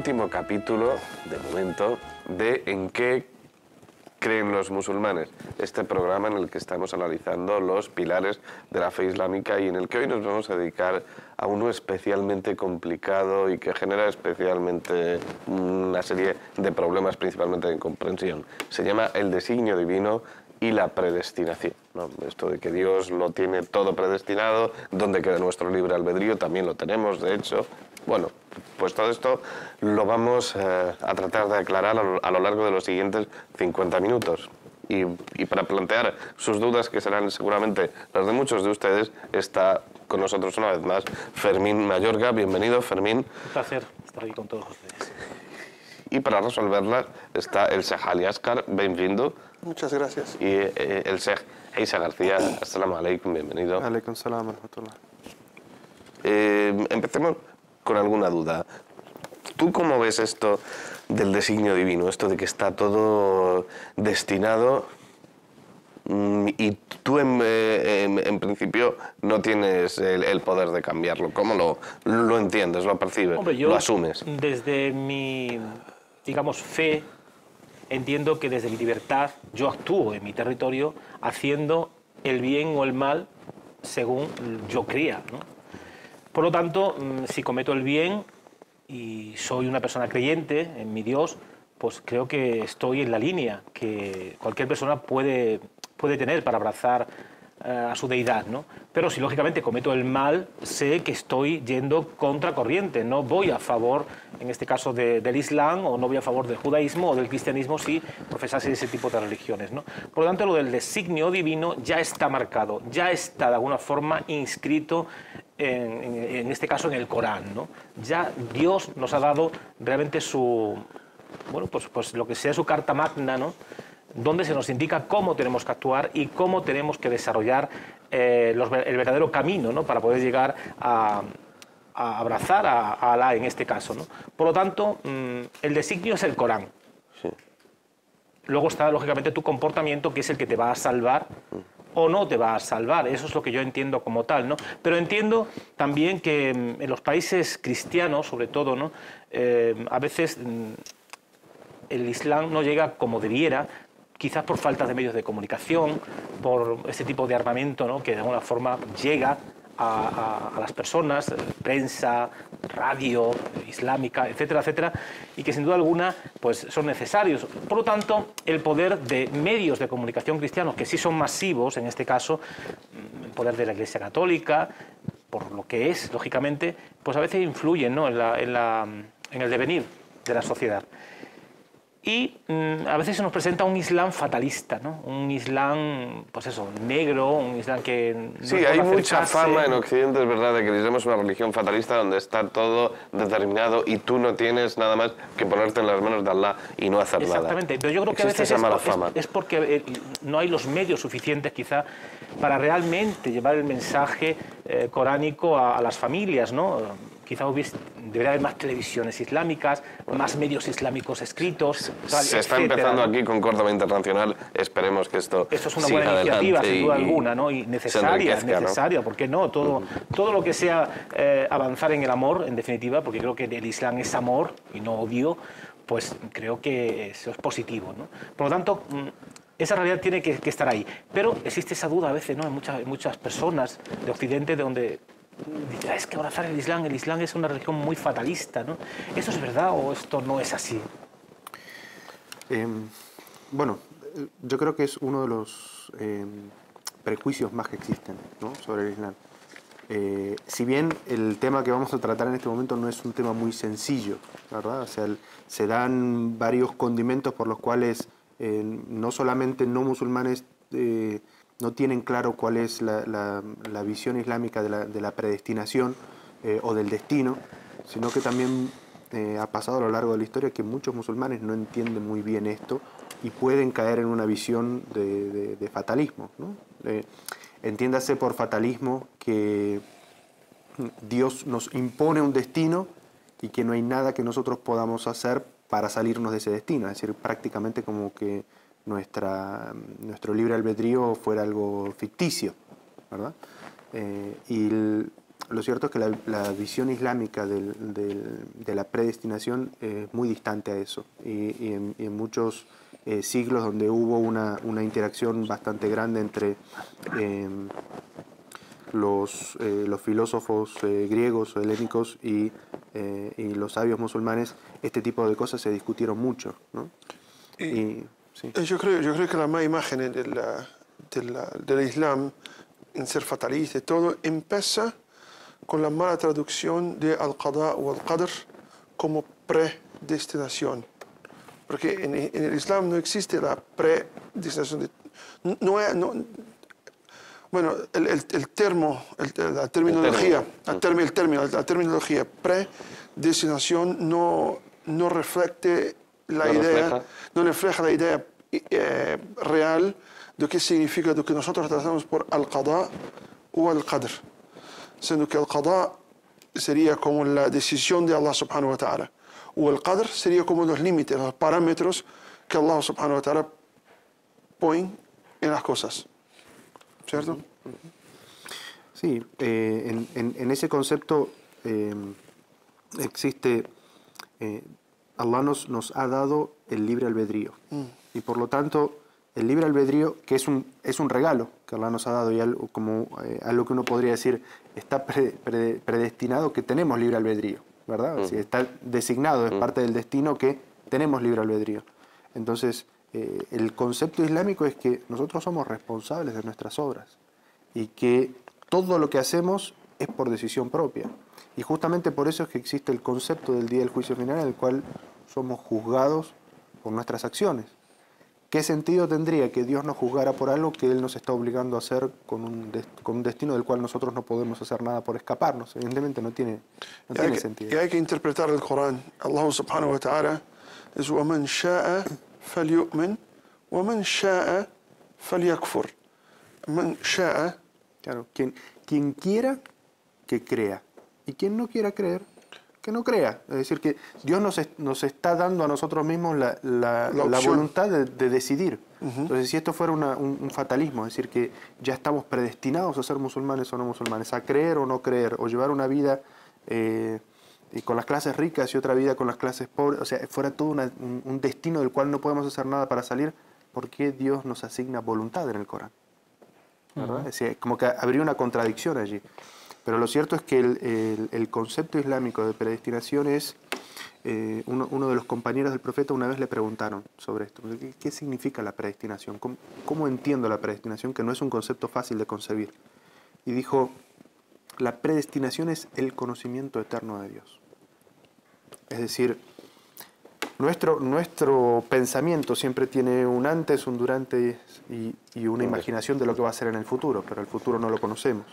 último capítulo, de momento, de En qué creen los musulmanes. Este programa en el que estamos analizando los pilares de la fe islámica y en el que hoy nos vamos a dedicar a uno especialmente complicado y que genera especialmente una serie de problemas, principalmente de incomprensión. Se llama el designio divino y la predestinación, ¿no? Esto de que Dios lo tiene todo predestinado, donde queda nuestro libre albedrío, también lo tenemos, de hecho. Bueno, pues todo esto lo vamos a tratar de aclarar a lo largo de los siguientes 50 minutos. Y para plantear sus dudas, que serán seguramente las de muchos de ustedes, está con nosotros una vez más Fermín Mayorga. Bienvenido, Fermín. Un placer estar aquí con todos ustedes. Y para resolverlas está el Sheikh Ali Asghar, bienvenido. Muchas gracias. Y el Sheikh Isa García, assalamu alaikum, bienvenido. Alaikum salam wa rahmatullah. Empecemos con alguna duda. ¿Tú cómo ves esto del designio divino? Esto de que está todo destinado y tú en principio no tienes el poder de cambiarlo. ¿Cómo lo entiendes, lo percibes, Hombre, yo, lo asumes? Desde mi, digamos, fe, entiendo que desde mi libertad yo actúo en mi territorio haciendo el bien o el mal según yo crea, ¿no? Por lo tanto, si cometo el bien y soy una persona creyente en mi Dios, pues creo que estoy en la línea que cualquier persona puede tener para abrazar a su deidad, ¿no? Pero si lógicamente cometo el mal, sé que estoy yendo contra corriente, no voy a favor, en este caso del Islam, o no voy a favor del judaísmo o del cristianismo si profesase ese tipo de religiones, ¿no? Por lo tanto, lo del designio divino ya está marcado, ya está de alguna forma inscrito en este caso en el Corán, ¿no? Ya Dios nos ha dado realmente su, bueno, pues lo que sea su carta magna, ¿no? Donde se nos indica cómo tenemos que actuar y cómo tenemos que desarrollar el verdadero camino, ¿no? Para poder llegar a abrazar a Alá en este caso, ¿no? Por lo tanto, el designio es el Corán. Sí. Luego está, lógicamente, tu comportamiento, que es el que te va a salvar o no te va a salvar. Eso es lo que yo entiendo como tal, ¿no? Pero entiendo también que en los países cristianos, sobre todo, ¿no? A veces el Islam no llega como debiera, quizás por falta de medios de comunicación, por ese tipo de armamento, ¿no? Que de alguna forma llega a las personas, prensa, radio islámica, etcétera, etcétera, y que sin duda alguna pues, son necesarios. Por lo tanto, el poder de medios de comunicación cristianos, que sí son masivos, en este caso, el poder de la Iglesia Católica, por lo que es, lógicamente, pues a veces influyen, ¿no? en el devenir de la sociedad. Y a veces se nos presenta un Islam fatalista, ¿no? Un Islam, pues eso, negro, un Islam que... Sí, hay mucha fama en Occidente, es verdad, de que el Islam es una religión fatalista donde está todo determinado y tú no tienes nada más que ponerte en las manos de Allah y no hacer nada. Exactamente, pero yo creo que a veces es porque no hay los medios suficientes quizá para realmente llevar el mensaje coránico a las familias, ¿no? Quizá debería haber más televisiones islámicas, más medios islámicos escritos. Se está empezando aquí con Córdoba Internacional. Esperemos que esto es una buena iniciativa, sin duda alguna, ¿no? Y necesaria, ¿no? ¿Por qué no? Todo lo que sea avanzar en el amor, en definitiva, porque creo que el Islam es amor y no odio, pues creo que eso es positivo, ¿no? Por lo tanto, esa realidad tiene que estar ahí. Pero existe esa duda a veces, ¿no? En muchas personas de Occidente de donde... es que abrazar el Islam es una religión muy fatalista, ¿no? ¿Eso es verdad o esto no es así? Bueno, yo creo que es uno de los prejuicios más que existen, ¿no? Sobre el Islam. Si bien el tema que vamos a tratar en este momento no es un tema muy sencillo, ¿verdad? O sea, se dan varios condimentos por los cuales no solamente no musulmanes no tienen claro cuál es la visión islámica de la predestinación o del destino, sino que también ha pasado a lo largo de la historia que muchos musulmanes no entienden muy bien esto y pueden caer en una visión de fatalismo, ¿no? Entiéndase por fatalismo que Dios nos impone un destino y que no hay nada que nosotros podamos hacer para salirnos de ese destino, es decir, prácticamente como que nuestro libre albedrío fuera algo ficticio, ¿verdad? Y Lo cierto es que la visión islámica de la predestinación es muy distante a eso. Y en muchos siglos donde hubo una interacción bastante grande entre los filósofos griegos o helénicos y los sabios musulmanes, este tipo de cosas se discutieron mucho, ¿no? Sí. Yo creo que la mala imagen del Islam en ser fatalista y todo empieza con la mala traducción de al-Qada o al-Qadr como predestinación. Porque en el Islam no existe la predestinación. Bueno, la terminología predestinación no refleja la idea real de qué significa lo que nosotros tratamos por al-Qada o al-Qadr. Siendo que al-Qada sería como la decisión de Allah subhanahu wa ta'ala. O el Qadr sería como los límites, los parámetros que Allah subhanahu wa ta'ala pone en las cosas. ¿Cierto? Sí, en ese concepto existe, Allah nos ha dado el libre albedrío. Y por lo tanto, el libre albedrío, que es un regalo que Allah nos ha dado, y algo que uno podría decir, está predestinado que tenemos libre albedrío, ¿verdad? Si está designado, es parte del destino que tenemos libre albedrío. Entonces, el concepto islámico es que nosotros somos responsables de nuestras obras y que todo lo que hacemos es por decisión propia. Y justamente por eso es que existe el concepto del día del juicio final, en el cual somos juzgados por nuestras acciones. ¿Qué sentido tendría que Dios nos juzgara por algo que Él nos está obligando a hacer con un destino del cual nosotros no podemos hacer nada por escaparnos? Evidentemente no tiene sentido. Y hay que interpretar el Corán. Allah subhanahu wa ta'ala es وَمَنْ شَاءَ فَلْيُؤْمِنْ وَمَنْ شَاءَ فَلْيَكْفُرْ. Man sha'a. Claro, quien quiera que crea, y quien no quiera creer, que no crea. Es decir, que Dios nos está dando a nosotros mismos la voluntad de decidir. Entonces, si esto fuera un fatalismo, es decir, que ya estamos predestinados a ser musulmanes o no musulmanes, a creer o no creer, o llevar una vida con las clases ricas y otra vida con las clases pobres, o sea, fuera todo un destino del cual no podemos hacer nada para salir, ¿por qué Dios nos asigna voluntad en el Corán? ¿Verdad? Es decir, como que habría una contradicción allí. Pero lo cierto es que el concepto islámico de predestinación es, uno de los compañeros del profeta una vez le preguntaron sobre esto. ¿Qué significa la predestinación? ¿Cómo entiendo la predestinación? Que no es un concepto fácil de concebir. Y dijo, la predestinación es el conocimiento eterno de Dios. Es decir, nuestro pensamiento siempre tiene un antes, un durante y una imaginación de lo que va a ser en el futuro, pero el futuro no lo conocemos.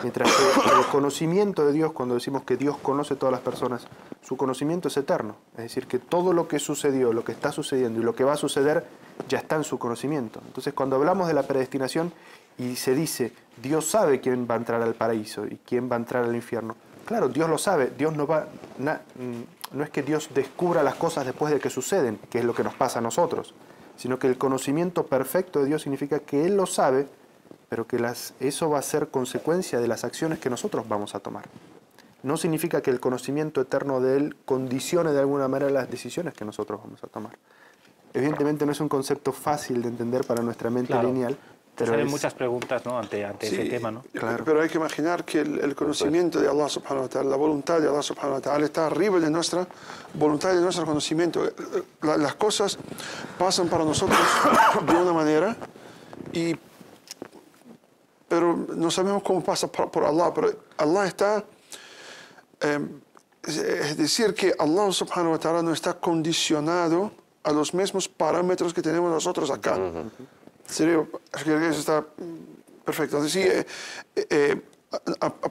Mientras que el conocimiento de Dios, cuando decimos que Dios conoce a todas las personas, su conocimiento es eterno. Es decir, que todo lo que sucedió, lo que está sucediendo y lo que va a suceder ya está en su conocimiento. Entonces, cuando hablamos de la predestinación y se dice, Dios sabe quién va a entrar al paraíso y quién va a entrar al infierno, claro, Dios lo sabe. Dios no es que Dios descubra las cosas después de que suceden, que es lo que nos pasa a nosotros, sino que el conocimiento perfecto de Dios significa que Él lo sabe, pero que eso va a ser consecuencia de las acciones que nosotros vamos a tomar. No significa que el conocimiento eterno de Él condicione de alguna manera las decisiones que nosotros vamos a tomar. Evidentemente no es un concepto fácil de entender para nuestra mente lineal. Pero hay muchas preguntas, ¿no? ante ese tema, ¿no? Claro. Pero hay que imaginar que el conocimiento de Allah subhanahu wa ta'ala, la voluntad de Allah subhanahu wa ta'ala está arriba de nuestra voluntad y de nuestro conocimiento. Las cosas pasan para nosotros de una manera, pero no sabemos cómo pasa por Allah. Pero Allah está... es decir, que Allah subhanahu wa ta'ala no está condicionado a los mismos parámetros que tenemos nosotros acá. Serio, eso está perfecto. Es decir,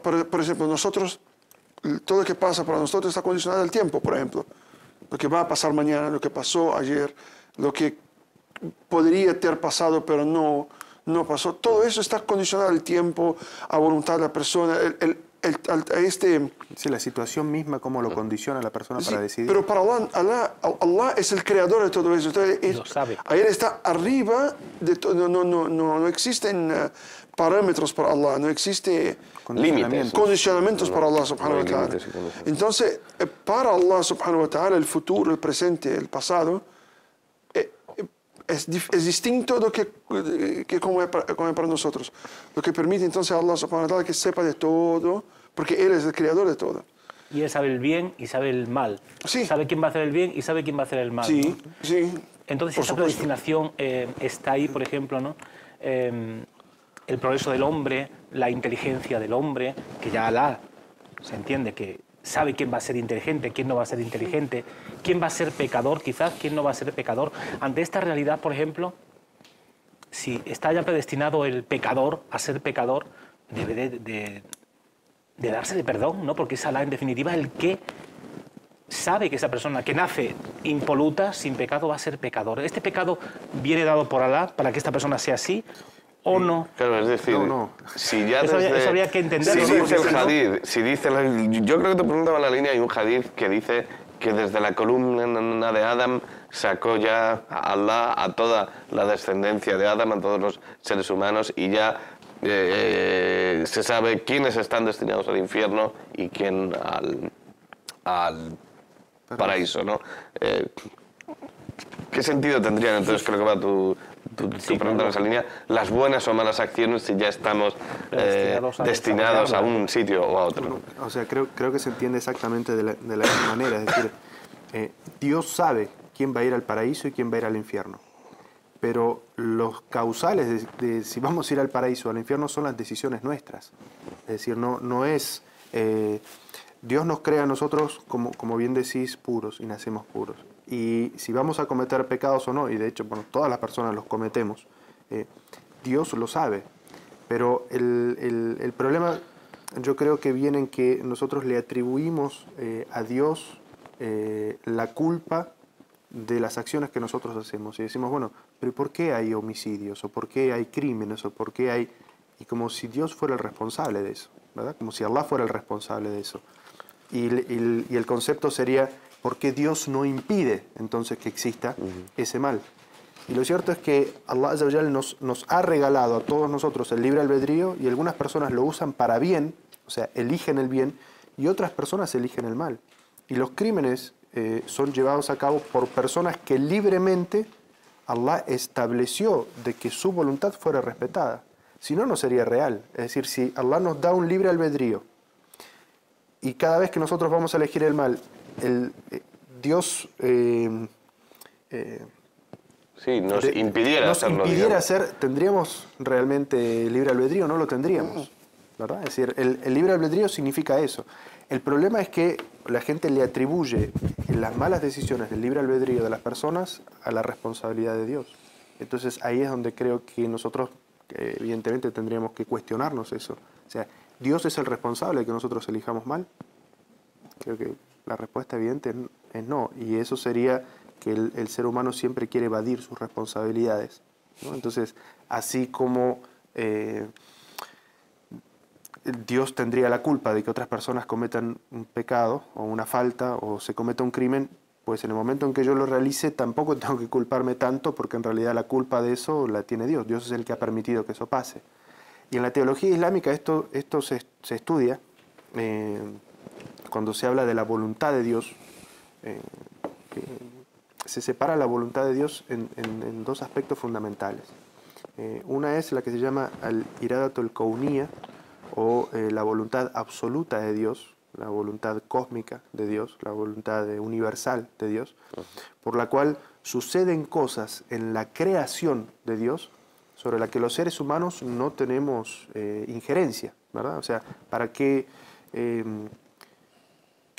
por ejemplo, nosotros, todo lo que pasa para nosotros está condicionado al tiempo, por ejemplo. Lo que va a pasar mañana, lo que pasó ayer, lo que podría haber pasado pero no pasó. Todo eso está condicionado al tiempo, a voluntad de la persona. a este... Sí, la situación misma, cómo lo condiciona a la persona Sí, para decidir. pero para Allah es el creador de todo eso. Entonces, Lo sabe. Él está arriba de todo. No existen parámetros para Allah, no existe Límites. condicionamientos para Allah subhanahu No wa hay ta'ala. límites y condiciones. Entonces, para Allah subhanahu wa ta'ala, el futuro, el presente, el pasado, es distinto de que como es para nosotros. Lo que permite entonces a Allah subhanahu wa ta'ala que sepa de todo, porque Él es el creador de todo. Y él sabe el bien y sabe el mal. Sí. Sabe quién va a hacer el bien y sabe quién va a hacer el mal. Sí, ¿no? sí. Entonces, Por esa supuesto. predestinación está ahí, por ejemplo, ¿no? El progreso del hombre, la inteligencia del hombre, que ya Alá se entiende que sabe quién va a ser inteligente, quién no va a ser inteligente, quién va a ser pecador, quizás, quién no va a ser pecador. Ante esta realidad, por ejemplo, si está ya predestinado el pecador a ser pecador, debe de dársele perdón, ¿no? Porque es Alá, en definitiva, el que sabe que esa persona que nace impoluta, sin pecado, va a ser pecador. ¿Este pecado viene dado por Alá para que esta persona sea así o no? Claro, es decir, No. si ya Eso desde... habría que entenderlo, Si ¿no? dice el Porque si no- hadith, si dice yo creo que tu pregunta va en la línea, hay un hadith que dice que desde la columna de Adam sacó ya a Allah a toda la descendencia de Adam, a todos los seres humanos, y ya se sabe quiénes están destinados al infierno y quién al paraíso, ¿no? ¿Qué sentido tendrían entonces, creo que va tu pregunta en esa línea, las buenas o malas acciones si ya estamos destinados a un sitio o a otro? O sea, creo que se entiende exactamente de la misma manera. Es decir, Dios sabe quién va a ir al paraíso y quién va a ir al infierno. Pero los causales de si vamos a ir al paraíso o al infierno son las decisiones nuestras. Es decir, no es... Dios nos crea a nosotros, como bien decís, puros y nacemos puros. Y si vamos a cometer pecados o no, y de hecho, bueno, todas las personas los cometemos, Dios lo sabe. Pero el problema yo creo que viene en que nosotros le atribuimos a Dios la culpa de las acciones que nosotros hacemos. Y decimos, bueno, pero ¿por qué hay homicidios? ¿O por qué hay crímenes? ¿O por qué hay...? Y como si Dios fuera el responsable de eso, ¿verdad? Como si Allah fuera el responsable de eso. Y el concepto sería, ¿por qué Dios no impide entonces que exista ese mal? Y lo cierto es que Allah Azza wa Jalla nos ha regalado a todos nosotros el libre albedrío, y algunas personas lo usan para bien, o sea, eligen el bien, y otras personas eligen el mal. Y los crímenes son llevados a cabo por personas que libremente Allah estableció de que su voluntad fuera respetada. Si no, no sería real. Es decir, si Allah nos da un libre albedrío y cada vez que nosotros vamos a elegir el mal, Dios Sí, nos impidiera hacerlo, digamos. ¿tendríamos realmente libre albedrío? No lo tendríamos, ¿verdad? Es decir, el libre albedrío significa eso. El problema es que la gente le atribuye las malas decisiones del libre albedrío de las personas a la responsabilidad de Dios. Entonces ahí es donde creo que nosotros, evidentemente, tendríamos que cuestionarnos eso. O sea, ¿Dios es el responsable de que nosotros elijamos mal? Creo que la respuesta evidente es no. Y eso sería que el ser humano siempre quiere evadir sus responsabilidades, ¿no? Entonces, así como Dios tendría la culpa de que otras personas cometan un pecado o una falta o se cometa un crimen, pues en el momento en que yo lo realice tampoco tengo que culparme tanto, porque en realidad la culpa de eso la tiene Dios. Dios es el que ha permitido que eso pase. Y en la teología islámica esto se estudia cuando se habla de la voluntad de Dios. Se separa la voluntad de Dios en dos aspectos fundamentales. Una es la que se llama al-iradatul kauniyya, o la voluntad absoluta de Dios, la voluntad cósmica de Dios, la voluntad universal de Dios, por la cual suceden cosas en la creación de Dios sobre la que los seres humanos no tenemos injerencia, ¿verdad? O sea, para que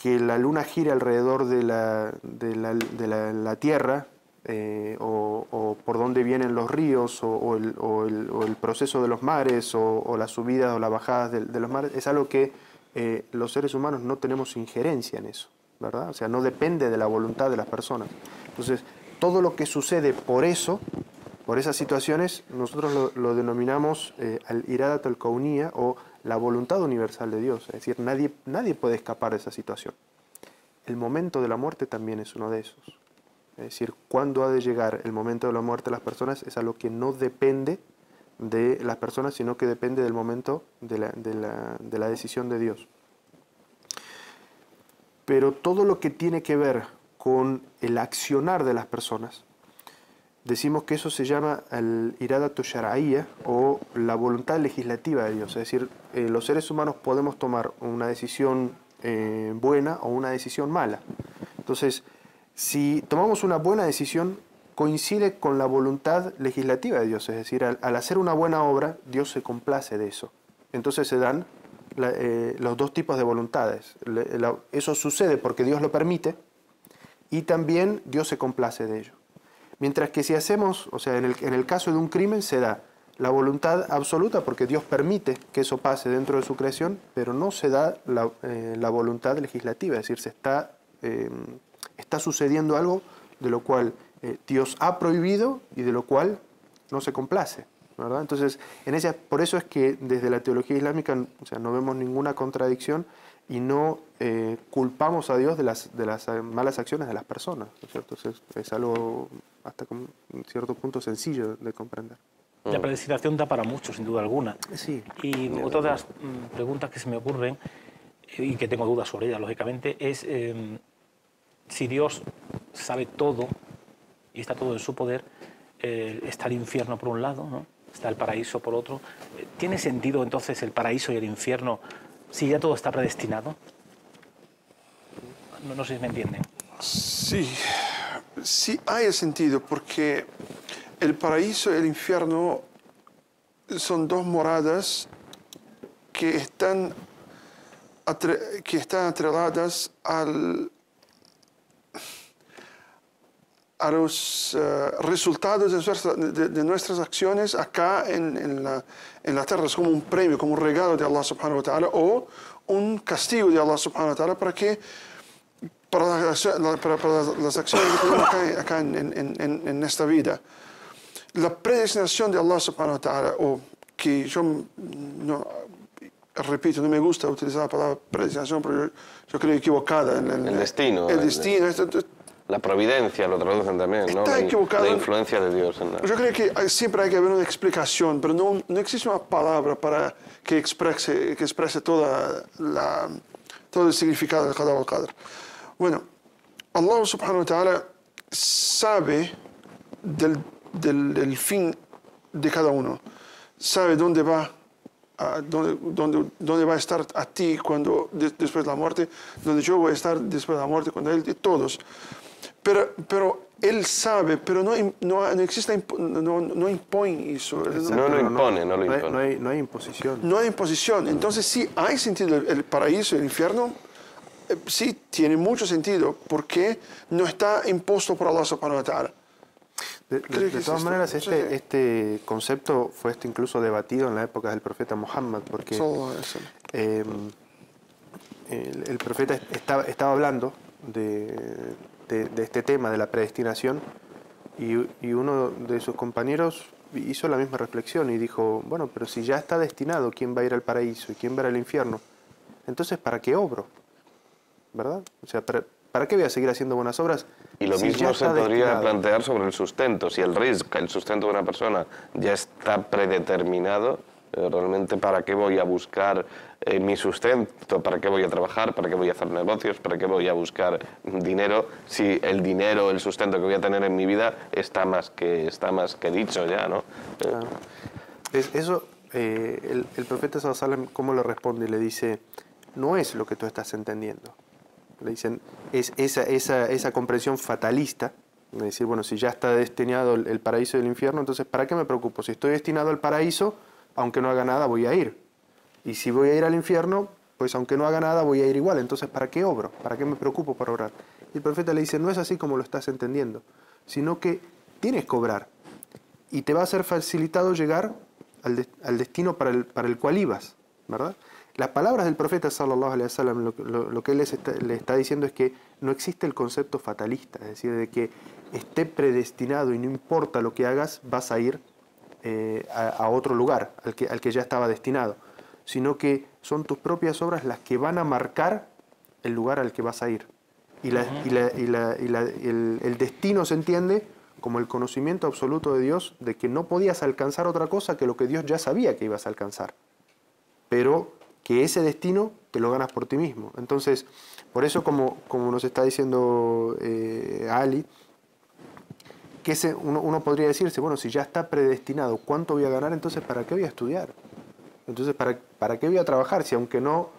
la luna gire alrededor de la Tierra, o por dónde vienen los ríos, o el proceso de los mares, o las subidas o las bajadas de los mares, es algo que los seres humanos no tenemos injerencia en eso, ¿verdad? O sea, no depende de la voluntad de las personas. Entonces, todo lo que sucede por esas situaciones, nosotros lo denominamos al-iradat al-kauniyya, o la voluntad universal de Dios. Es decir, nadie puede escapar de esa situación. El momento de la muerte también es uno de esos. Es decir, cuándo ha de llegar el momento de la muerte de las personas es algo que no depende de las personas, sino que depende del momento de la decisión de Dios. Pero todo lo que tiene que ver con el accionar de las personas, decimos que eso se llama el iradatu shar'iyya o la voluntad legislativa de Dios. Es decir, los seres humanos podemos tomar una decisión buena o una decisión mala. Entonces, si tomamos una buena decisión, coincide con la voluntad legislativa de Dios. Es decir, al hacer una buena obra, Dios se complace de eso. Entonces se dan los dos tipos de voluntades. Eso sucede porque Dios lo permite y también Dios se complace de ello. Mientras que si hacemos, o sea, en el caso de un crimen se da la voluntad absoluta porque Dios permite que eso pase dentro de su creación, pero no se da la voluntad legislativa. Es decir, está sucediendo algo de lo cual Dios ha prohibido y de lo cual no se complace, ¿verdad? Entonces, por eso es que desde la teología islámica, o sea, no vemos ninguna contradicción y no culpamos a Dios de las malas acciones de las personas, ¿no es cierto? Entonces, es algo hasta con un cierto punto sencillo de comprender. La predestinación da para mucho, sin duda alguna. Sí. Y otra de las preguntas que se me ocurren, y que tengo dudas sobre ella, lógicamente, es si Dios sabe todo y está todo en su poder, está el infierno por un lado, ¿no? Está el paraíso por otro. ¿Tiene sentido entonces el paraíso y el infierno si ya todo está predestinado? No sé si me entienden. Sí, sí hay sentido, porque el paraíso y el infierno son dos moradas que están atreladas a los resultados de nuestras acciones acá en la tierra. Es como un premio, como un regalo de Allah subhanahu wa ta'ala o un castigo de Allah subhanahu wa ta'ala para las acciones que tenemos acá en esta vida. La predestinación de Allah subhanahu wa ta'ala, o que yo repito, no me gusta utilizar la palabra predestinación, pero yo creo equivocada. El destino. El destino. La providencia lo traducen también, ¿no? Está equivocado. La influencia de Dios. Yo creo que siempre hay que haber una explicación, pero no existe una palabra para que exprese todo el significado del Qada wal Qadr. Bueno, Allah subhanahu wa ta'ala sabe del fin de cada uno. Sabe dónde va a estar a ti después de la muerte, donde yo voy a estar después de la muerte, cuando él, todos. Pero él sabe, pero no existe, no impone eso. No lo impone. No hay imposición. No hay imposición. Entonces sí hay sentido el paraíso y el infierno. Sí, tiene mucho sentido porque no está impuesto por Allah subhanahu wa ta'ala. De todas maneras, este concepto fue incluso debatido en la época del profeta Muhammad, porque el profeta estaba hablando de este tema de la predestinación y uno de sus compañeros hizo la misma reflexión y dijo, bueno, pero si ya está destinado quién va a ir al paraíso y quién va a ir al infierno, entonces ¿para qué obro? ¿Verdad? O sea, ¿para qué voy a seguir haciendo buenas obras? Y lo si mismo se podría destinado? plantear sobre el sustento. Si el sustento de una persona ya está predeterminado, realmente ¿para qué voy a buscar mi sustento? ¿Para qué voy a trabajar? ¿Para qué voy a hacer negocios? ¿Para qué voy a buscar dinero? Si el dinero, el sustento que voy a tener en mi vida está más que dicho ya, ¿no? Claro. Eso, el profeta sallallahu alaihi wasallam, ¿cómo le responde? Le dice, no es lo que tú estás entendiendo. Le dicen, es esa comprensión fatalista, de decir, bueno, si ya está destinado el paraíso y el infierno, entonces ¿para qué me preocupo? Si estoy destinado al paraíso, aunque no haga nada, voy a ir. Y si voy a ir al infierno, pues aunque no haga nada, voy a ir igual. Entonces, ¿para qué obro? ¿Para qué me preocupo por obrar? Y el profeta le dice, no es así como lo estás entendiendo, sino que tienes que obrar. Y te va a ser facilitado llegar al destino para el cual ibas, ¿verdad? Las palabras del profeta sallallahu alaihi wasallam, lo que él le está diciendo es que no existe el concepto fatalista, es decir, de que esté predestinado y no importa lo que hagas, vas a ir a otro lugar, al que ya estaba destinado. sino que son tus propias obras las que van a marcar el lugar al que vas a ir. Y el destino se entiende como el conocimiento absoluto de Dios de que no podías alcanzar otra cosa que lo que Dios ya sabía que ibas a alcanzar. Pero que ese destino te lo ganas por ti mismo. Entonces, por eso como nos está diciendo Ali, que uno podría decirse, bueno, si ya está predestinado, ¿cuánto voy a ganar? Entonces, ¿para qué voy a estudiar? Entonces, ¿para qué voy a trabajar? Si aunque no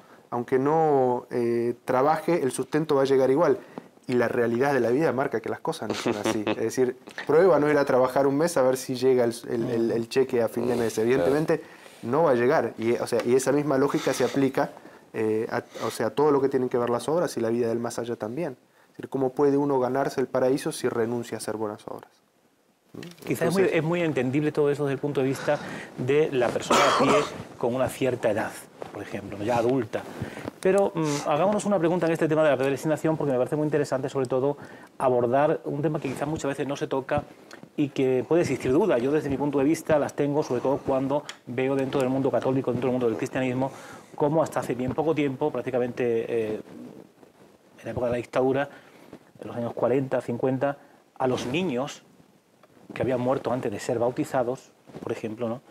trabaje, el sustento va a llegar igual. Y la realidad de la vida marca que las cosas no son así. Es decir, prueba no ir a trabajar un mes a ver si llega el cheque a fin de mes. Evidentemente no va a llegar. Y esa misma lógica se aplica a todo lo que tienen que ver las obras y la vida del más allá también. Es decir, ¿cómo puede uno ganarse el paraíso si renuncia a hacer buenas obras? Quizás es muy entendible todo eso desde el punto de vista de la persona a pie con una cierta edad, por ejemplo, ya adulta. Pero hagámonos una pregunta en este tema de la predestinación, porque me parece muy interesante, sobre todo, abordar un tema que quizás muchas veces no se toca y que puede existir duda. Yo, desde mi punto de vista, las tengo, sobre todo cuando veo dentro del mundo católico, dentro del mundo del cristianismo, cómo hasta hace bien poco tiempo, prácticamente en la época de la dictadura, en los años 40, 50, a los niños que habían muerto antes de ser bautizados, por ejemplo, ¿no?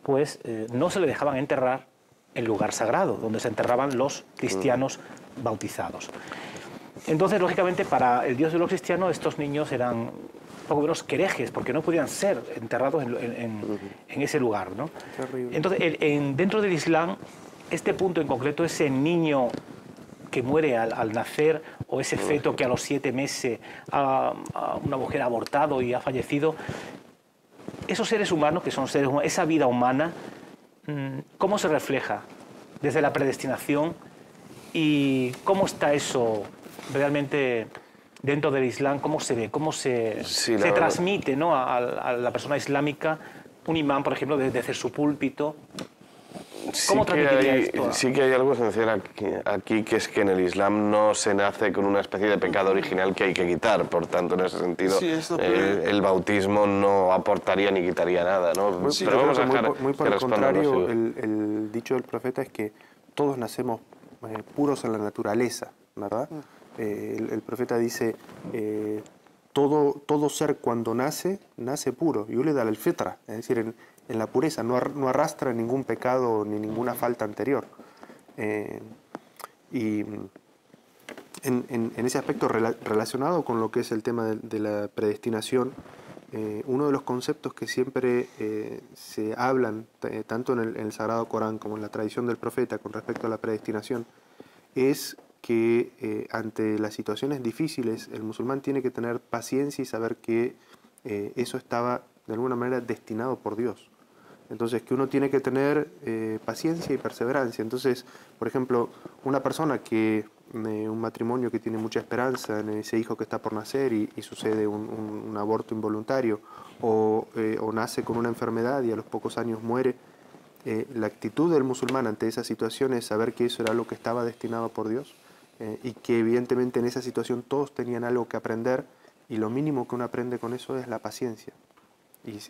Pues no se le dejaban enterrar en lugar sagrado, donde se enterraban los cristianos bautizados. Entonces, lógicamente, para el Dios de los cristianos, estos niños eran poco menos herejes, porque no podían ser enterrados en ese lugar, ¿no? Entonces, dentro del Islam, este punto en concreto, ese niño que muere al nacer, o ese feto que a los 7 meses una mujer ha abortado y ha fallecido, esos seres humanos, que son seres humanos, esa vida humana, ¿cómo se refleja desde la predestinación y cómo está eso realmente dentro del Islam? ¿Cómo se ve? ¿Cómo se transmite, ¿no?, a la persona islámica? Un imán, por ejemplo, desde su púlpito. ¿Cómo transmitiría esto? Sí que hay algo esencial aquí, que es que en el Islam no se nace con una especie de pecado original que hay que quitar. Por tanto, en ese sentido, el bautismo no aportaría ni quitaría nada, ¿no? Pero vamos a dejar muy por el contrario, el dicho del profeta es que todos nacemos puros en la naturaleza, ¿verdad? El profeta dice, todo ser cuando nace puro, yulida al-fitra, es decir, en la pureza, no arrastra ningún pecado ni ninguna falta anterior. Y en ese aspecto relacionado con lo que es el tema de la predestinación, uno de los conceptos que siempre se hablan, tanto en el Sagrado Corán como en la tradición del profeta con respecto a la predestinación, es que ante las situaciones difíciles el musulmán tiene que tener paciencia y saber que eso estaba de alguna manera destinado por Dios. Entonces, que uno tiene que tener paciencia y perseverancia. Entonces, por ejemplo, una persona un matrimonio que tiene mucha esperanza en ese hijo que está por nacer y sucede un aborto involuntario, o nace con una enfermedad y a los pocos años muere, la actitud del musulmán ante esa situación es saber que eso era lo que estaba destinado por Dios y que evidentemente en esa situación todos tenían algo que aprender, y lo mínimo que uno aprende con eso es la paciencia.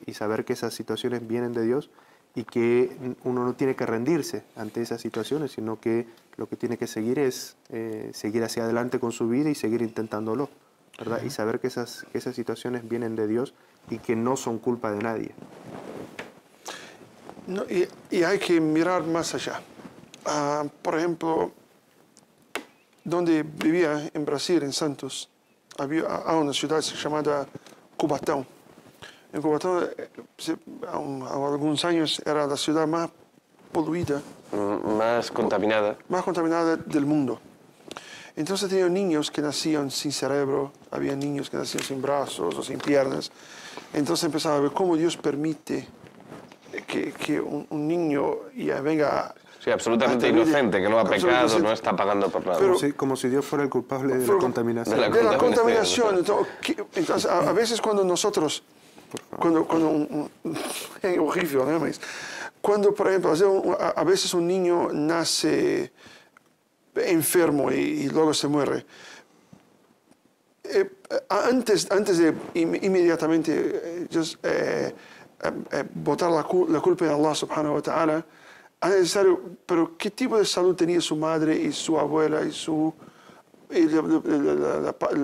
Y saber que esas situaciones vienen de Dios y que uno no tiene que rendirse ante esas situaciones, sino que lo que tiene que seguir es seguir hacia adelante con su vida y seguir intentándolo, ¿verdad? Y saber que esas situaciones vienen de Dios y que no son culpa de nadie. No, y hay que mirar más allá. Por ejemplo, donde vivía en Brasil, en Santos, había una ciudad llamada Cubatão. En Cubatão, hace algunos años, era la ciudad más poluida. Más contaminada. Más contaminada del mundo. Entonces tenía niños que nacían sin cerebro, había niños que nacían sin brazos o sin piernas. Entonces empezaba a ver cómo Dios permite que un niño ya venga... Sí, absolutamente inocente, que no ha pecado, no está pagando por nada. Pero, como si Dios fuera el culpable de la contaminación. De la contaminación. Entonces, a veces cuando nosotros... Cuando por ejemplo, a veces un niño nace enfermo y luego se muere. Antes de inmediatamente botar la culpa en Allah subhanahu wa ta'ala, es necesario, pero ¿qué tipo de salud tenía su madre y su abuela y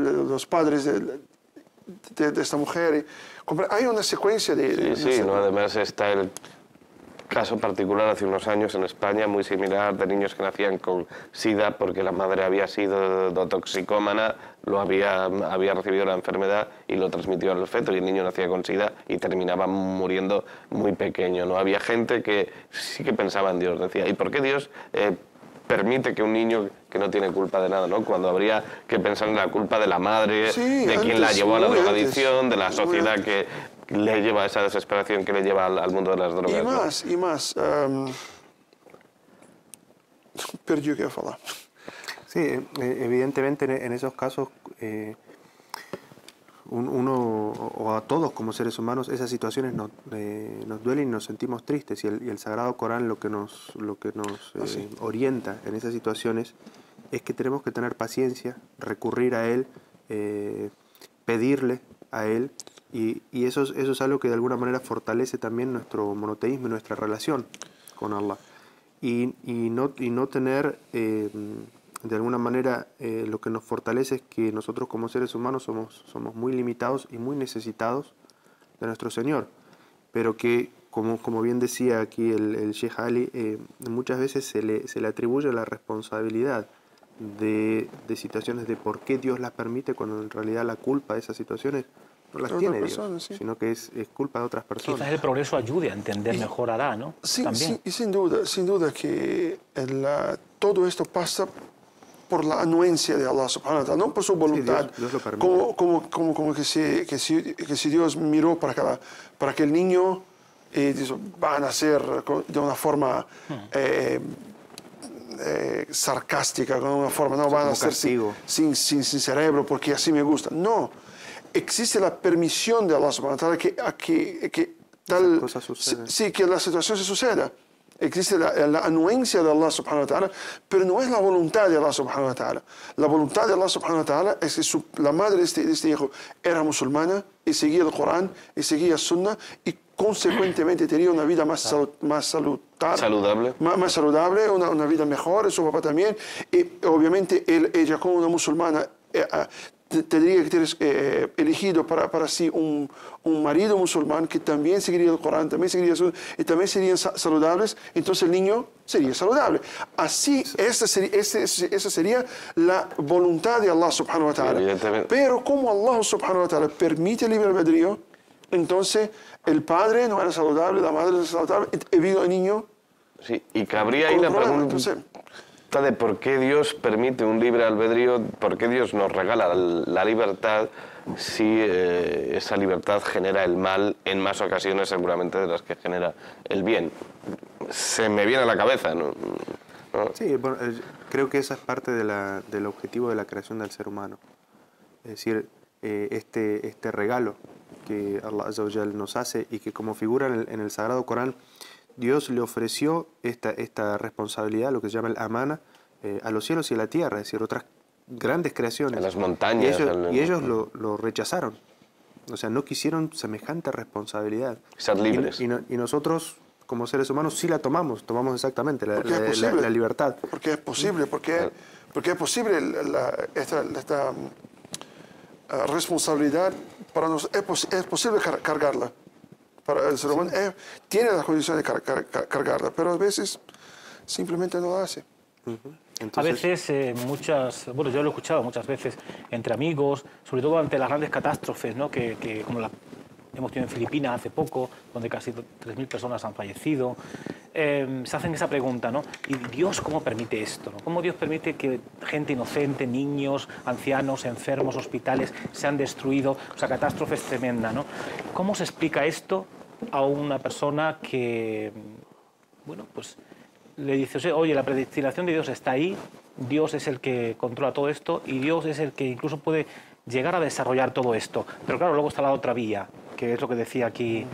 los padres de esta mujer? Hay una secuencia de... Sí, ¿no? Además está el caso particular hace unos años en España, muy similar, de niños que nacían con SIDA porque la madre había sido toxicómana, había recibido la enfermedad y lo transmitió al feto, y el niño nacía con SIDA y terminaba muriendo muy pequeño, ¿no? Había gente que sí que pensaba en Dios, decía, ¿y por qué Dios permite que un niño que no tiene culpa de nada, ¿no? Cuando habría que pensar en la culpa de la madre, sí, de quien la llevó a la drogadicción, de la antes, sociedad que le lleva a esa desesperación que le lleva al mundo de las drogas. Y más. Perdí qué falar. Sí, evidentemente en esos casos uno o a todos como seres humanos esas situaciones nos duelen y nos sentimos tristes, y el Sagrado Corán lo que nos orienta en esas situaciones es que tenemos que tener paciencia, recurrir a Él, pedirle a Él, y eso es algo que de alguna manera fortalece también nuestro monoteísmo y nuestra relación con Allah, y no tener de alguna manera lo que nos fortalece es que nosotros como seres humanos somos muy limitados y muy necesitados de nuestro Señor, pero que como bien decía aquí el Sheikh Ali, muchas veces se le atribuye la responsabilidad de situaciones de por qué Dios las permite, cuando en realidad la culpa de esas situaciones no las tiene Dios, sino que es culpa de otras personas. Quizás el progreso ayude a entender mejor a Adán, ¿no? Sí, También. sí, y sin duda que todo esto pasa por la anuencia de Allah subhanahu wa ta'ala, no por su voluntad. Sí, Dios lo permite. Como que si Dios miró para que el niño va a nacer de una forma sarcástica, con una forma, no van a nacer sin cerebro porque así me gusta. No, existe la permisión de Allah subhanahu wa ta'ala que tal, que la situación se suceda. Existe la anuencia de Allah subhanahu wa ta'ala, pero no es la voluntad de Allah subhanahu wa ta'ala. La voluntad de Allah subhanahu wa ta'ala es que la madre de este hijo era musulmana y seguía el Corán y seguía el Sunnah, y consecuentemente tenía una vida más saludable, una vida mejor, y su papá también, y obviamente ella como una musulmana tendría que tener elegido para sí un marido musulmán que también seguiría el Corán, también seguiría el Sunnah, y también serían saludables, entonces el niño sería saludable. Así, esa sería la voluntad de Allah subhanahu wa ta'ala. Pero como Allah subhanahu wa ta'ala permite el libre albedrío, entonces el padre no era saludable, la madre no era saludable, y vino el niño. Sí, y cabría ahí la pregunta de por qué Dios permite un libre albedrío, por qué Dios nos regala la libertad si esa libertad genera el mal en más ocasiones seguramente de las que genera el bien. Se me viene a la cabeza, ¿no? Sí, bueno, creo que esa es parte del objetivo de la creación del ser humano. Es decir, este regalo que Allah Azza wa Jal nos hace, y que como figura en el Sagrado Corán, Dios le ofreció esta responsabilidad, lo que se llama el amana, a los cielos y a la tierra, es decir, otras grandes creaciones. A las montañas. Y ellos lo rechazaron. O sea, no quisieron semejante responsabilidad. Ser libres. Y nosotros, como seres humanos, sí la tomamos exactamente, la libertad. Porque es posible, porque es posible esta responsabilidad para nosotros, es posible cargarla. Para el ser humano tiene las condiciones de cargarla, pero a veces simplemente no lo hace. A veces, bueno, yo lo he escuchado muchas veces entre amigos, sobre todo ante las grandes catástrofes, ¿no? que como la hemos tenido en Filipinas hace poco, donde casi 3.000 personas han fallecido, se hacen esa pregunta, ¿no? ¿Y Dios cómo permite esto? ¿No? ¿Cómo Dios permite que gente inocente, niños, ancianos, enfermos, hospitales sean destruidos? O sea, catástrofes tremendas, ¿no? ¿Cómo se explica esto a una persona que, bueno, pues le dice, oye, la predestinación de Dios está ahí, Dios es el que controla todo esto y Dios es el que incluso puede llegar a desarrollar todo esto? Pero claro, luego está la otra vía, que es lo que decía aquí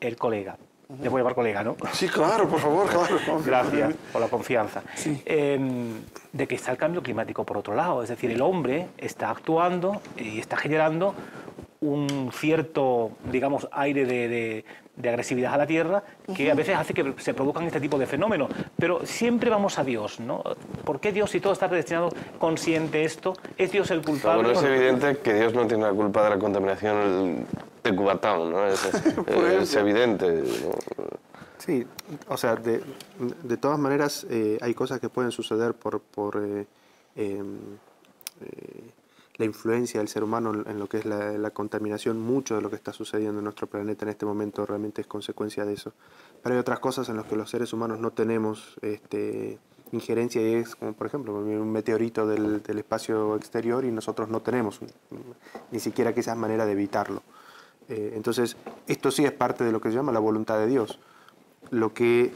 el colega. Le voy a llamar colega, ¿no? Sí, claro, por favor, claro. Gracias por la confianza. Sí. De que está el cambio climático por otro lado. Es decir, el hombre está actuando y está generando un cierto, digamos, aire de agresividad a la tierra que a veces hace que se produzcan este tipo de fenómenos. Pero siempre vamos a Dios, ¿no? ¿Por qué Dios, si todo está predestinado, consiente esto? ¿Es Dios el culpable? Bueno, es evidente que Dios no tiene la culpa de la contaminación de Cubatão, ¿no? Es evidente, ¿no? Sí, o sea, de todas maneras hay cosas que pueden suceder por la influencia del ser humano en lo que es la contaminación. Mucho de lo que está sucediendo en nuestro planeta en este momento realmente es consecuencia de eso. Pero hay otras cosas en las que los seres humanos no tenemos injerencia, y es como, por ejemplo, un meteorito del espacio exterior y nosotros no tenemos ni siquiera quizás manera de evitarlo. Entonces, esto sí es parte de lo que se llama la voluntad de Dios. Lo que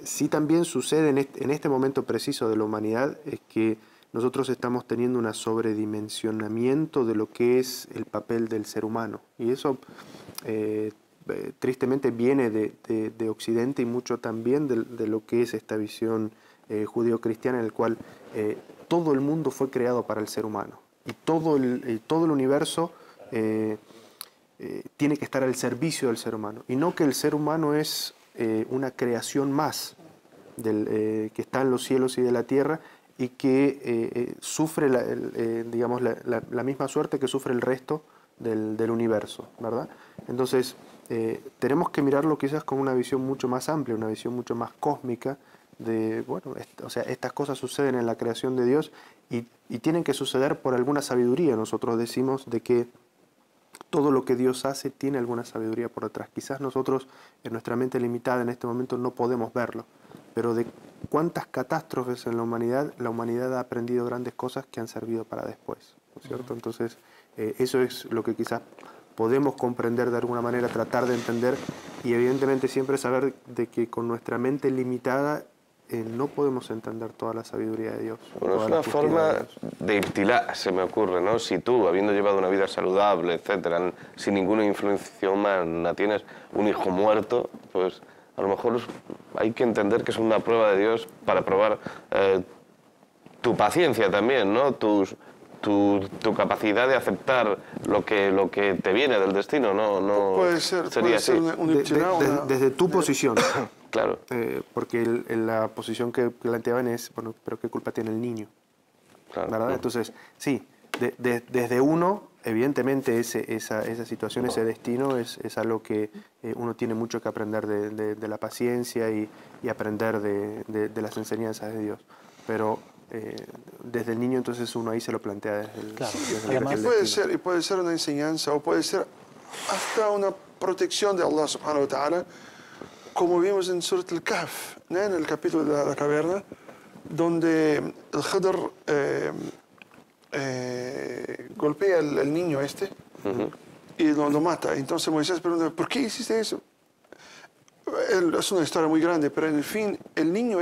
sí también sucede en este momento preciso de la humanidad es que nosotros estamos teniendo un sobredimensionamiento de lo que es el papel del ser humano. Y eso tristemente viene de Occidente y mucho también de lo que es esta visión judío-cristiana en el cual todo el mundo fue creado para el ser humano. Y todo el universo tiene que estar al servicio del ser humano. Y no que el ser humano es una creación más que está en los cielos y de la tierra, y que sufre digamos, la misma suerte que sufre el resto del universo, ¿verdad? Entonces, tenemos que mirarlo quizás con una visión mucho más amplia, una visión mucho más cósmica de, bueno, o sea, estas cosas suceden en la creación de Dios y tienen que suceder por alguna sabiduría. Nosotros decimos de que todo lo que Dios hace tiene alguna sabiduría por detrás. Quizás nosotros, en nuestra mente limitada en este momento, no podemos verlo, pero de cuántas catástrofes en la humanidad ha aprendido grandes cosas que han servido para después, ¿no es cierto? Entonces, eso es lo que quizás podemos comprender de alguna manera, tratar de entender, y evidentemente siempre saber de que con nuestra mente limitada no podemos entender toda la sabiduría de Dios. Bueno, es una forma de ibtilá, se me ocurre, ¿no? Si tú, habiendo llevado una vida saludable, etcétera, sin ninguna influencia humana, tienes un hijo muerto, pues a lo mejor hay que entender que es una prueba de Dios para probar tu paciencia también, ¿no? Tu capacidad de aceptar lo que te viene del destino, ¿no? Puede ser, sería puede ser así. Desde tu posición. Claro. Porque la posición que planteaban es, bueno, pero ¿qué culpa tiene el niño? Claro. ¿Verdad? Entonces, sí, desde uno, evidentemente esa situación, ese destino es algo que uno tiene mucho que aprender de la paciencia y aprender de las enseñanzas de Dios. Pero desde el niño, entonces uno ahí se lo plantea desde el, claro. desde Y puede ser una enseñanza o puede ser hasta una protección de Allah subhanahu wa ta'ala, como vimos en Surat al-Kahf, ¿no? En el capítulo de la caverna, donde el Khidr golpea al niño y lo mata. Entonces Moisés pregunta, ¿por qué hiciste eso? Es una historia muy grande, pero en el fin, el niño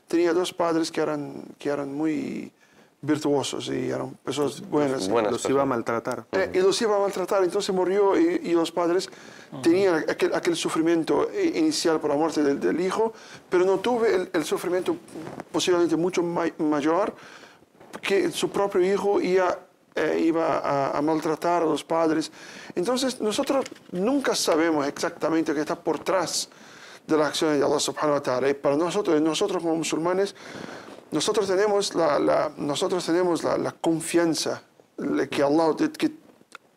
tenía dos padres que eran muy virtuosos y eran personas buenas. los iba a maltratar. Y los iba a maltratar, entonces murió y los padres tenían aquel sufrimiento inicial por la muerte del hijo, pero no tuve el sufrimiento posiblemente mucho mayor que su propio hijo iba a maltratar a los padres. Entonces nosotros nunca sabemos exactamente qué está por detrás de las acciones de Allah subhanahu wa ta'ala. Y para nosotros como musulmanes, nosotros tenemos la confianza de que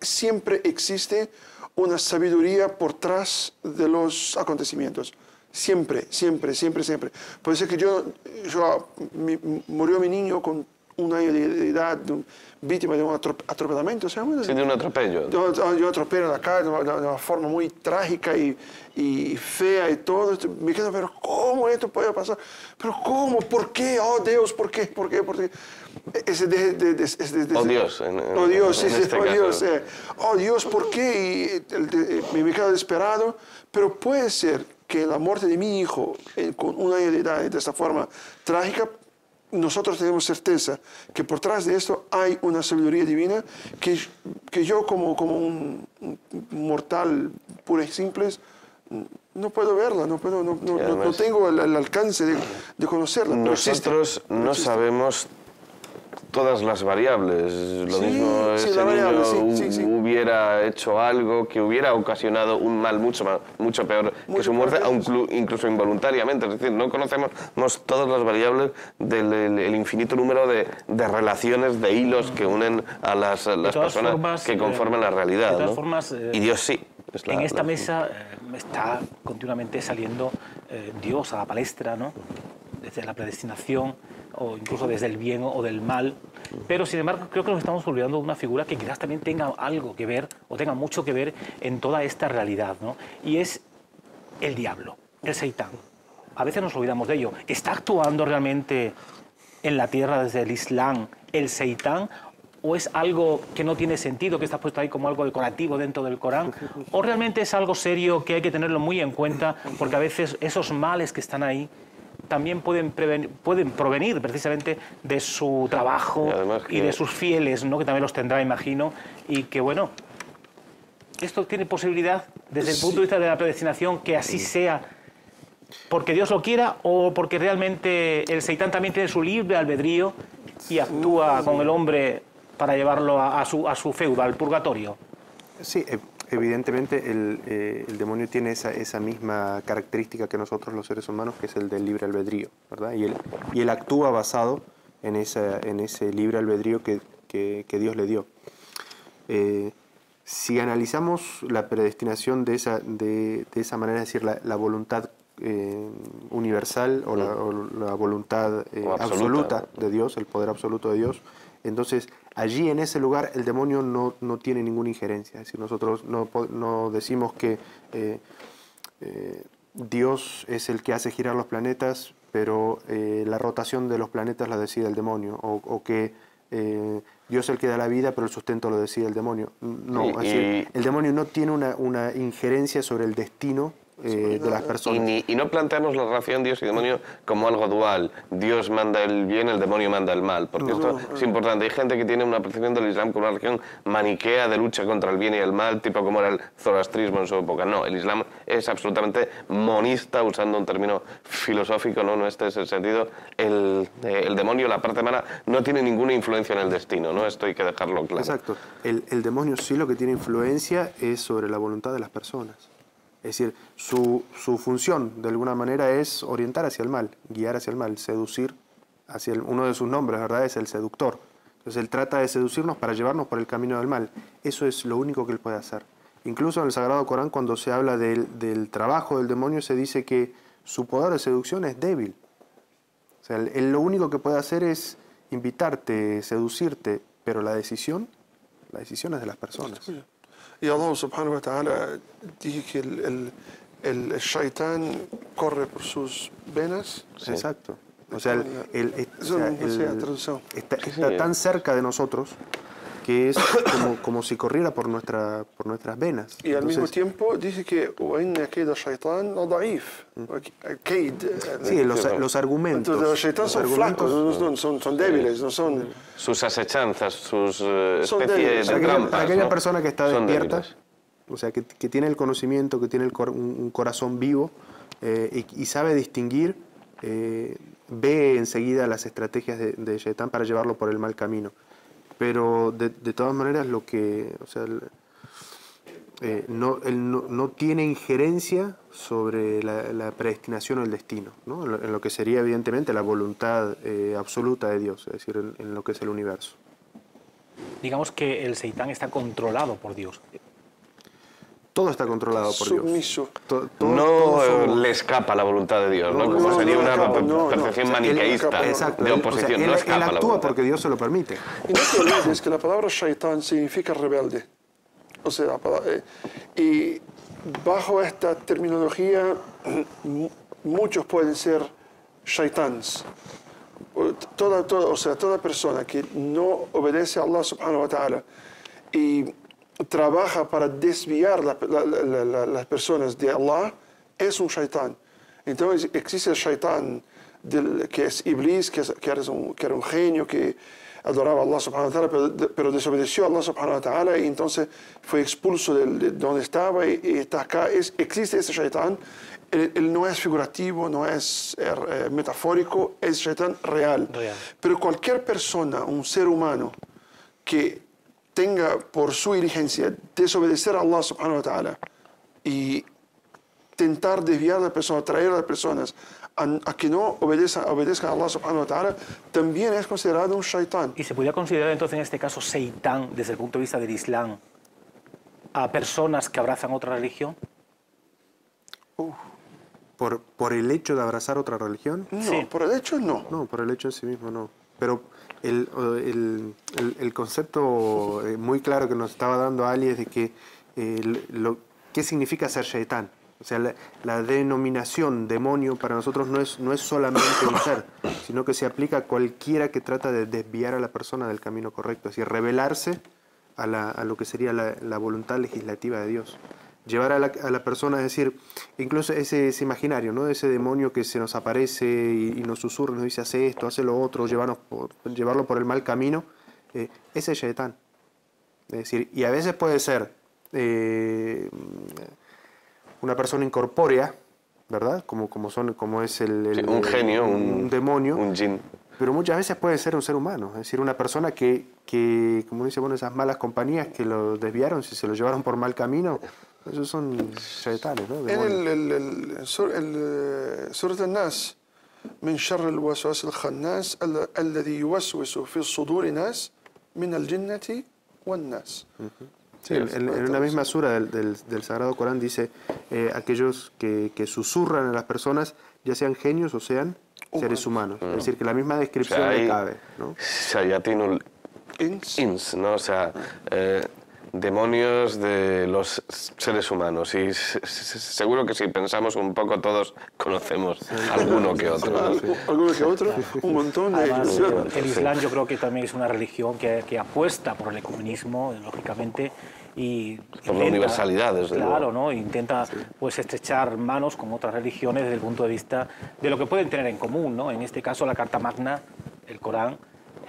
siempre existe una sabiduría por detrás de los acontecimientos. Siempre, siempre, siempre, siempre. Puede ser que murió mi niño con un año de edad, víctima de un atropellamiento. Sí, de un atropello. Yo atropello en la calle de una forma muy trágica y fea y todo. Me quedo, pero ¿cómo esto puede pasar? ¿Pero cómo? ¿Por qué? Oh, Dios, ¿por qué? ¿Por qué? ¿Por qué? Oh, Dios. Oh, Dios, sí, este oh, caso. Dios. Oh, Dios, ¿por qué? Y me quedo desesperado. Pero puede ser que la muerte de mi hijo con un año de edad de esta forma trágica, nosotros tenemos certeza que por detrás de esto hay una sabiduría divina que yo como un mortal puro y simple no puedo verla, no tengo el alcance de conocerla. Nosotros no sabemos todas las variables. Lo Sí, mismo sí, ese la variable, niño sí. hubiera hecho algo que hubiera ocasionado un mal mucho peor que su muerte, incluso involuntariamente. Es decir, no conocemos todas las variables del infinito número de relaciones, de hilos que unen a las personas que conforman la realidad. De todas ¿no? formas, Y Dios sí. En esta mesa está continuamente saliendo Dios a la palestra, ¿no? Desde la predestinación o incluso desde el bien o del mal. Pero, sin embargo, creo que nos estamos olvidando de una figura que quizás también tenga algo que ver o tenga mucho que ver en toda esta realidad, ¿no? Y es el diablo, el Seitán. A veces nos olvidamos de ello. ¿Está actuando realmente en la tierra desde el Islam el Seitán? ¿O es algo que no tiene sentido, que está puesto ahí como algo decorativo dentro del Corán? ¿O realmente es algo serio que hay que tenerlo muy en cuenta? Porque a veces esos males que están ahí también pueden provenir precisamente de su trabajo y de sus fieles, ¿no? Que también los tendrá, imagino. Y que, bueno, esto tiene posibilidad, desde el punto de vista de la predestinación, que así sea, porque Dios lo quiera o porque realmente el Seitán también tiene su libre albedrío y actúa con el hombre para llevarlo a su feudo, al purgatorio. Sí, evidentemente el demonio tiene esa misma característica que nosotros los seres humanos, que es el del libre albedrío, ¿verdad? Y él actúa basado en ese libre albedrío que Dios le dio. Si analizamos la predestinación de esa manera, es decir, la voluntad universal o la voluntad absoluta de Dios, el poder absoluto de Dios, entonces allí en ese lugar el demonio no tiene ninguna injerencia. Es decir, nosotros no decimos que Dios es el que hace girar los planetas, pero la rotación de los planetas la decide el demonio, o que Dios es el que da la vida, pero el sustento lo decide el demonio. No, es decir, el demonio no tiene una injerencia sobre el destino de las personas. Y no planteamos la relación Dios y demonio como algo dual. Dios manda el bien, el demonio manda el mal. Porque esto es importante. Hay gente que tiene una percepción del Islam como una religión maniquea de lucha contra el bien y el mal, tipo como era el zoroastrismo en su época. No, el Islam es absolutamente monista, usando un término filosófico, no este es el sentido. El demonio, la parte mala, no tiene ninguna influencia en el destino, ¿no? Esto hay que dejarlo claro. Exacto. El demonio sí lo que tiene influencia es sobre la voluntad de las personas. Es decir, su función, de alguna manera, es orientar hacia el mal, guiar hacia el mal, seducir hacia uno de sus nombres, ¿verdad?, es el seductor. Entonces, él trata de seducirnos para llevarnos por el camino del mal. Eso es lo único que él puede hacer. Incluso en el Sagrado Corán, cuando se habla del trabajo del demonio, se dice que su poder de seducción es débil. O sea, él lo único que puede hacer es invitarte, seducirte, pero la decisión es de las personas. Y Allah subhanahu wa ta'ala dice que el shaitán corre por sus venas. Sí. Exacto. O sea, está tan cerca de nosotros que es como si corriera por nuestras venas. Y al mismo tiempo dice que sí, los argumentos. Los shaitán son flacos, son débiles, no son... Sus asechanzas, sus especies de trampas. Para aquella persona que está despierta, débiles. O sea, que tiene el conocimiento, que tiene un corazón vivo y sabe distinguir, ve enseguida las estrategias de Shaitán para llevarlo por el mal camino. Pero de todas maneras él no tiene injerencia sobre la predestinación o el destino, ¿no? En lo que sería evidentemente la voluntad absoluta de Dios, es decir, en lo que es el universo. Digamos que el Seitán está controlado por Dios. Todo está controlado por Submiso. Dios. No le escapa la voluntad de Dios, ¿no? Como sería una percepción maniqueísta de oposición. Él no escapa la actúa voluntad. porque Dios se lo permite. Y no te olvides que la palabra shaitán significa rebelde. O sea, y bajo esta terminología muchos pueden ser shaitáns. Toda persona que no obedece a Allah subhanahu wa ta'ala y trabaja para desviar las personas de Allah, es un shaitán. Entonces existe el shaitán que es Iblis, que era un genio que adoraba a Allah subhanahu wa ta'ala, pero desobedeció a Allah subhanahu wa ta'ala y entonces fue expulso de donde estaba y está acá. Existe ese shaitán. Él no es figurativo, no es metafórico, es shaitán real. Pero cualquier persona, un ser humano, que tenga por su diligencia desobedecer a Allah subhanahu wa ta'ala y tentar desviar a la persona, atraer a las personas a que no obedezcan a Allah subhanahu wa ta'ala, también es considerado un shaitán. ¿Y se podría considerar entonces en este caso seitán desde el punto de vista del Islam a personas que abrazan otra religión? ¿Por el hecho de abrazar otra religión? No, Sí. por el hecho no. No, por el hecho en sí mismo no. Pero el concepto muy claro que nos estaba dando Ali es de que ¿qué significa ser shaitán? O sea, la denominación demonio para nosotros no es solamente un ser, sino que se aplica a cualquiera que trata de desviar a la persona del camino correcto, es decir, rebelarse a lo que sería la voluntad legislativa de Dios. Llevar a la persona, es decir, incluso ese imaginario, ¿no? Ese demonio que se nos aparece y nos susurra, nos dice, hace esto, hace lo otro, llevarlo por el mal camino, ese es shaitán. Es decir, y a veces puede ser una persona incorpórea, ¿verdad? Como es un genio, un demonio, un jinn. pero muchas veces puede ser un ser humano, es decir, una persona que como dice, bueno, esas malas compañías que lo desviaron, si se lo llevaron por mal camino, esos son shaitanes, ¿no? En el Surat al-Nas, من شر الوسواس الخناس الذي يوسوس في صدور الناس من الجنة والناس. Sí, en una misma sura del Sagrado Corán dice aquellos que susurran a las personas, ya sean genios o sean seres humanos. Es decir, que la misma descripción le cabe, ¿no? Shayatinul ins, ¿no? O sea, demonios de los seres humanos. Y seguro que si pensamos un poco todos conocemos alguno que otro. ¿no? Alguno que otro, un montón de Además, ellos. el Islam yo creo que también es una religión que apuesta por el ecumenismo, lógicamente, y Por la universalidad, desde claro, luego. ¿no? Intenta pues estrechar manos con otras religiones desde el punto de vista de lo que pueden tener en común, ¿no? En este caso la Carta Magna, el Corán,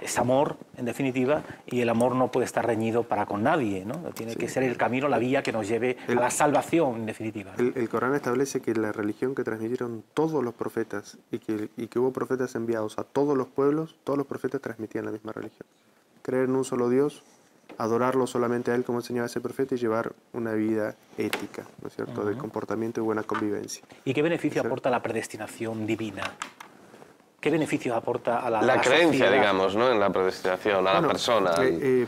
es amor, en definitiva, y el amor no puede estar reñido para con nadie, ¿no? Tiene que ser el camino, la vía que nos lleve a la salvación, en definitiva, ¿no? El Corán establece que la religión que transmitieron todos los profetas y que hubo profetas enviados a todos los pueblos, todos los profetas transmitían la misma religión. Creer en un solo Dios, adorarlo solamente a Él como enseñaba ese profeta y llevar una vida ética, ¿no es cierto?, de comportamiento y buena convivencia. ¿Y qué beneficio aporta la predestinación divina? ¿Qué beneficios aporta a La creencia, sociedad? digamos, ¿no? En la predestinación, a la persona.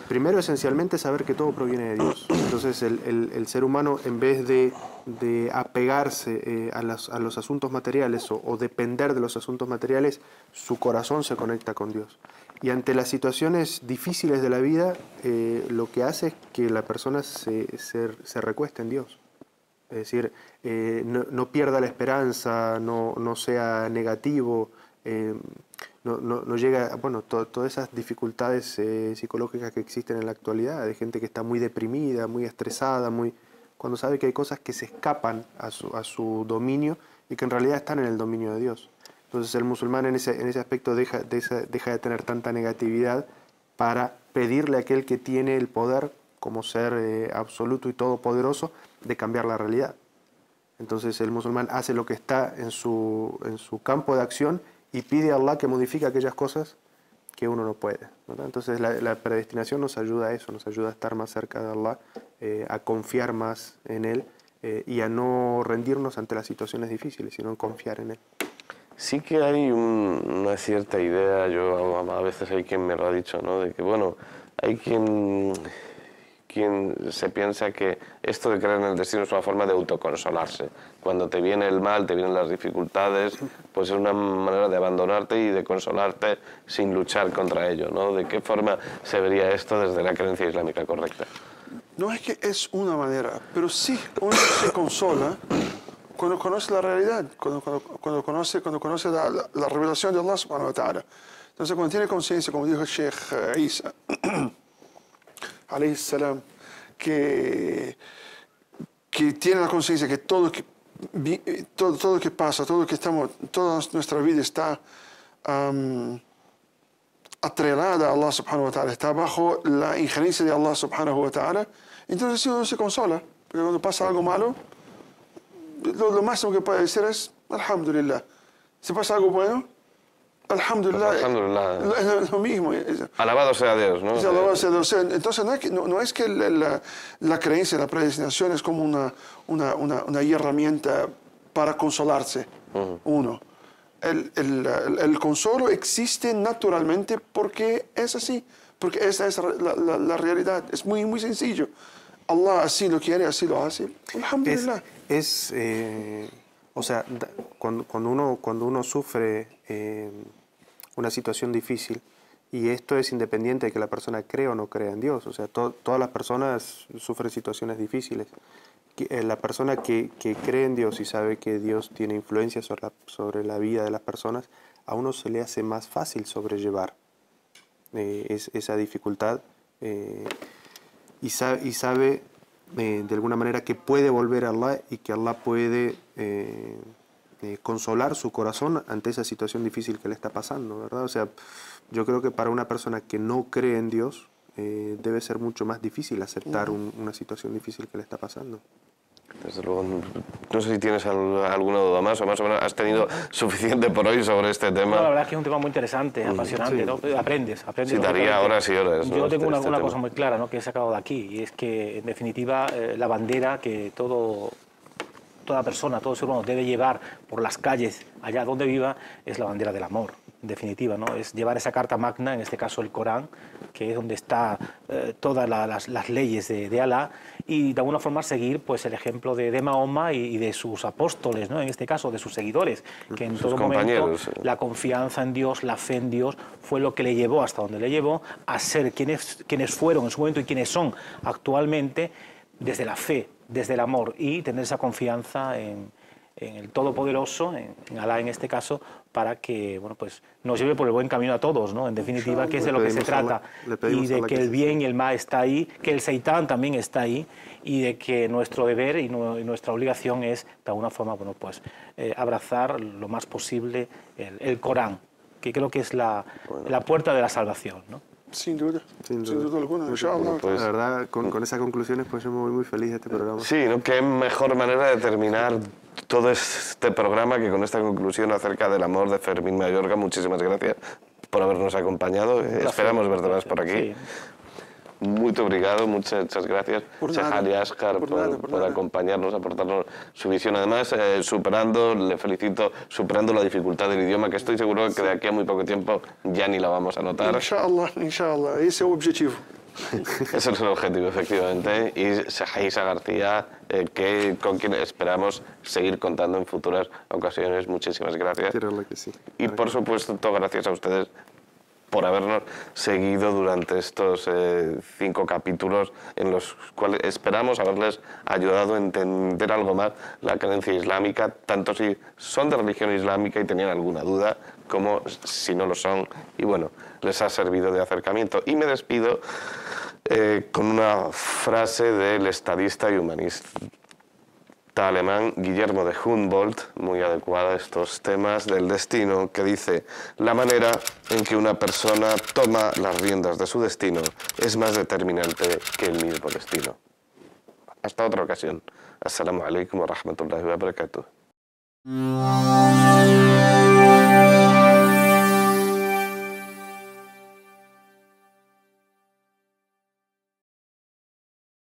Primero, esencialmente, saber que todo proviene de Dios. Entonces, el ser humano, en vez de apegarse a los asuntos materiales o depender de los asuntos materiales, su corazón se conecta con Dios. Y ante las situaciones difíciles de la vida, lo que hace es que la persona se recueste en Dios. Es decir, no pierda la esperanza, no sea negativo, no llega, bueno, todas esas dificultades psicológicas que existen en la actualidad, de gente que está muy deprimida, muy estresada, cuando sabe que hay cosas que se escapan a su dominio y que en realidad están en el dominio de Dios. Entonces el musulmán en ese aspecto deja de tener tanta negatividad para pedirle a aquel que tiene el poder como ser absoluto y todopoderoso de cambiar la realidad. Entonces el musulmán hace lo que está en su campo de acción y pide a Allah que modifique aquellas cosas que uno no puede, ¿verdad? Entonces la predestinación nos ayuda a eso, nos ayuda a estar más cerca de Allah, a confiar más en Él y a no rendirnos ante las situaciones difíciles, sino en confiar en Él. Sí que hay una cierta idea, yo a veces hay quien me lo ha dicho, ¿no? De que, bueno, hay quien se piensa que esto de creer en el destino es una forma de autoconsolarse. Cuando te viene el mal, te vienen las dificultades, pues es una manera de abandonarte y de consolarte sin luchar contra ello, ¿no? ¿De qué forma se vería esto desde la creencia islámica correcta? No es que es una manera, pero sí uno se consola cuando conoce la realidad, cuando conoce la revelación de Allah subhanahu wa ta'ala. Entonces cuando tiene conciencia, como dijo el Sheikh Isa, alayhi salam, que tiene la conciencia que todo que pasa, toda nuestra vida está atrelada a Allah subhanahu wa ta'ala, está bajo la injerencia de Allah subhanahu wa ta'ala, entonces sí uno se consola. Porque cuando pasa algo malo, lo máximo que puede decir es Alhamdulillah. Si pasa algo bueno, Alhamdulillah. Pues alhamdulillah. Es lo mismo. Alabado sea Dios, ¿no? Alabado sea Dios. Entonces no es que la creencia, la predestinación es como una herramienta para consolarse uno. El consolo existe naturalmente porque es así, porque esa es la realidad. Es muy, muy sencillo. Allah así lo quiere, así lo hace. Alhamdulillah. O sea, cuando uno sufre una situación difícil, y esto es independiente de que la persona crea o no crea en Dios, o sea, todas las personas sufren situaciones difíciles. La persona que cree en Dios y sabe que Dios tiene influencia sobre la vida de las personas, a uno se le hace más fácil sobrellevar esa dificultad y sabe de alguna manera que puede volver a Allah y que Allah puede consolar su corazón ante esa situación difícil que le está pasando, ¿verdad? O sea, yo creo que para una persona que no cree en Dios debe ser mucho más difícil aceptar una situación difícil que le está pasando. Desde luego, no sé si tienes alguna duda más o más o menos has tenido suficiente por hoy sobre este tema. No, la verdad es que es un tema muy interesante, apasionante, ¿no? Aprendes. Sí, daría horas y horas. Yo tengo una cosa muy clara, ¿no?, que he sacado de aquí, y es que, en definitiva, la bandera que toda persona, todo ser humano debe llevar por las calles, allá donde viva, es la bandera del amor, en definitiva, ¿no? Es llevar esa carta magna, en este caso el Corán, que es donde está todas las leyes de Alá, y de alguna forma seguir pues el ejemplo de Mahoma y de sus apóstoles, ¿no?, en este caso de sus seguidores, que en todo momento la confianza en Dios, la fe en Dios fue lo que le llevó hasta donde le llevó a ser quienes fueron en su momento y quienes son actualmente, desde la fe, desde el amor, y tener esa confianza en el Todopoderoso, en Alá en este caso, para que pues nos lleve por el buen camino a todos, ¿no? En definitiva, que es de lo que se trata, y de que el bien y el mal está ahí, que el Seitán también está ahí, y de que nuestro deber y nuestra obligación es, de alguna forma, pues abrazar lo más posible el Corán, que creo que es la puerta de la salvación, ¿no? Sin duda alguna. Pues, la verdad, con esas conclusiones, pues yo me voy muy feliz de este programa. Sí, ¿no? Qué mejor manera de terminar todo este programa que con esta conclusión acerca del amor de Fermín Mayorga. Muchísimas gracias por habernos acompañado. Esperamos verte más por aquí. Sí. Muito obrigado, muchas gracias, Sheikh Ali Asghar, por acompañarnos, aportarnos su visión. Además, le felicito, superando la dificultad del idioma, que estoy seguro que de aquí a muy poco tiempo ya ni la vamos a notar. Inshallah, ese es el objetivo. Ese es el objetivo, efectivamente. Y Sheikh Isa García, con quien esperamos seguir contando en futuras ocasiones. Muchísimas gracias. Y por supuesto, gracias a ustedes por habernos seguido durante estos 5 capítulos en los cuales esperamos haberles ayudado a entender algo más la creencia islámica, tanto si son de religión islámica y tenían alguna duda, como si no lo son, y bueno, les ha servido de acercamiento. Y me despido con una frase del estadista y humanista alemán Guillermo de Humboldt, muy adecuada a estos temas del destino, que dice: la manera en que una persona toma las riendas de su destino es más determinante que el mismo destino. Hasta otra ocasión. Assalamu alaikum wa rahmatullahi wa barakatuh.